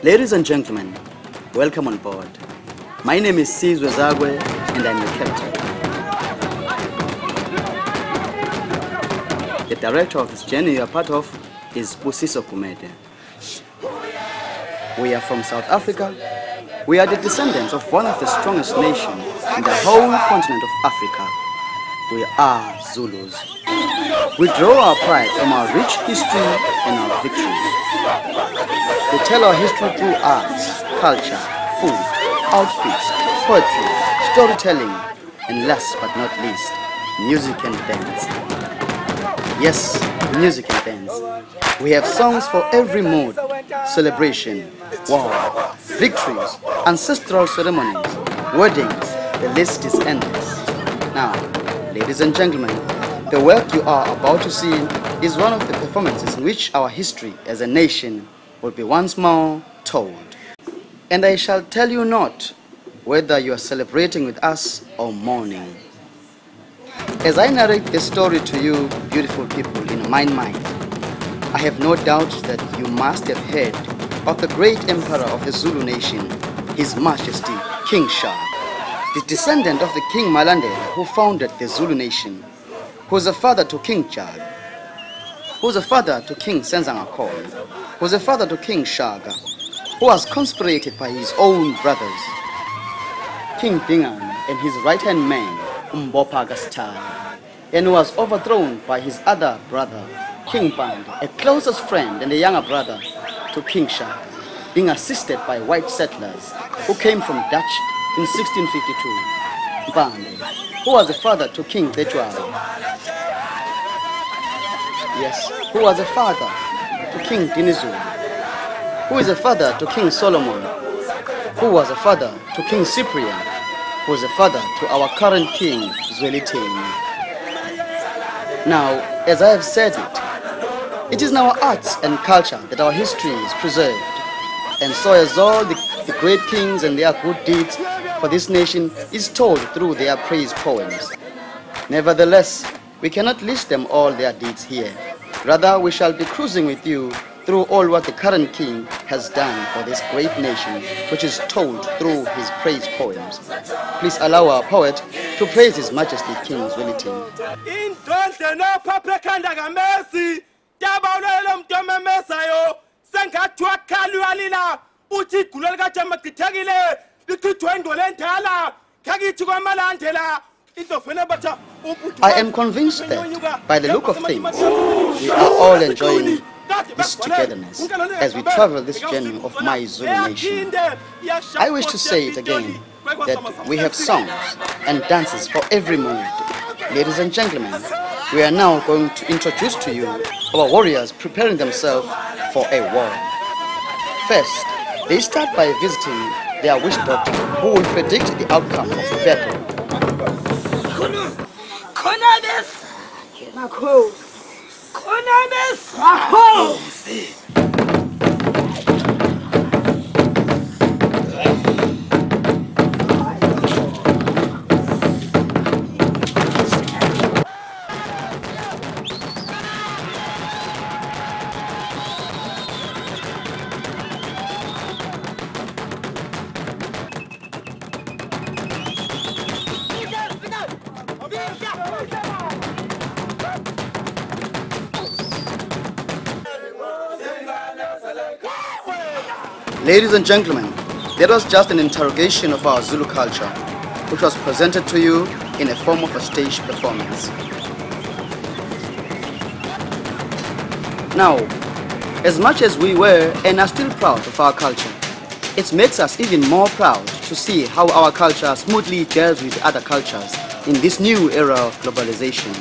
Ladies and gentlemen, welcome on board. My name is Sibuyisa Isiko and I'm your captain. The director of this journey you are part of is Sibuyisa Isiko. We are from South Africa. We are the descendants of one of the strongest nations in the whole continent of Africa. We are Zulus. We draw our pride from our rich history and our victories. We tell our history through arts, culture, food, outfits, poetry, storytelling, and last but not least, music and dance. Yes, music and dance. We have songs for every mood, celebration, war, victories, ancestral ceremonies, weddings, the list is endless. Now, ladies and gentlemen, the work you are about to see is one of the performances in which our history as a nation will be once more told. And I shall tell you not whether you are celebrating with us or mourning. As I narrate this story to you, beautiful people in my mind, I have no doubt that you must have heard of the great emperor of the Zulu nation, His Majesty King Shaka, the descendant of the King Malandela who founded the Zulu nation, who was a father to King Jag, who was a father to King Senzangakhono, who was a father to King Shaka, who was conscripted by his own brothers, King Dingan and his right-hand man, Mbhaqanga, and who was overthrown by his other brother, King Band, a closest friend and a younger brother to King Shaka, being assisted by white settlers who came from Dutch in 1652. Band, who was a father to King Tetwala. Yes, who was a father to King Dinizulu, who is a father to King Solomon, who was a father to King Cyprian, who was a father to our current King Zwelithini. Now, as I have said it is in our arts and culture that our history is preserved, and so as all the great kings and their good deeds for this nation is told through their praise poems. Nevertheless, we cannot list them all their deeds here. Rather, we shall be cruising with you through all what the current king has done for this great nation, which is told through his praise poems. Please allow our poet to praise His Majesty King Zwelithini. I am convinced that, by the look of things, we are all enjoying this togetherness as we travel this journey of my Zulu nation. I wish to say it again, that we have songs and dances for every mood. Ladies and gentlemen, we are now going to introduce to you our warriors preparing themselves for a war. First, they start by visiting their witch doctor, who will predict the outcome of the battle. Ladies and gentlemen, that was just an interrogation of our Zulu culture, which was presented to you in a form of a stage performance. Now, as much as we were and are still proud of our culture, it makes us even more proud to see how our culture smoothly gels with other cultures in this new era of globalization.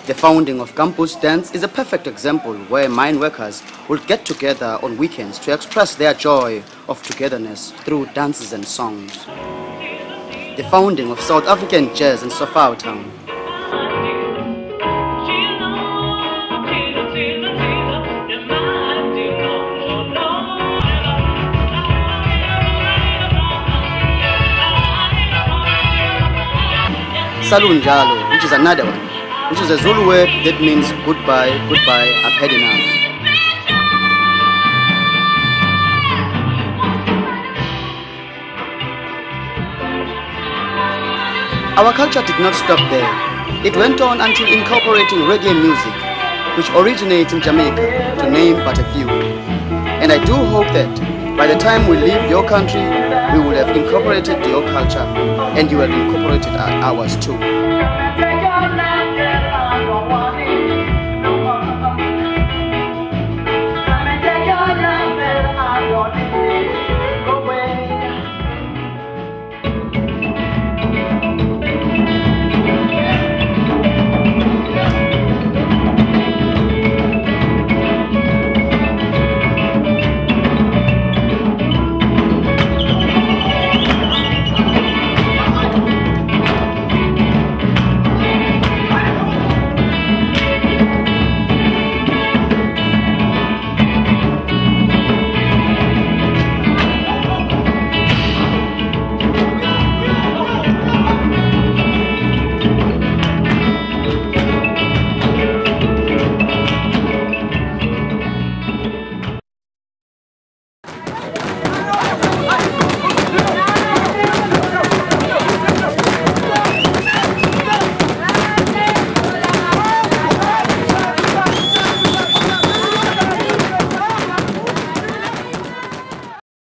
The founding of campus dance is a perfect example where mine workers will get together on weekends to express their joy of togetherness through dances and songs. The founding of South African jazz in Sofao Town. Salunjalo, which is another one, which is a Zulu word that means goodbye, goodbye, I've had enough. Our culture did not stop there. It went on until incorporating reggae music, which originates in Jamaica, to name but a few. And I do hope that by the time we leave your country, we will have incorporated your culture and you have incorporated ours too.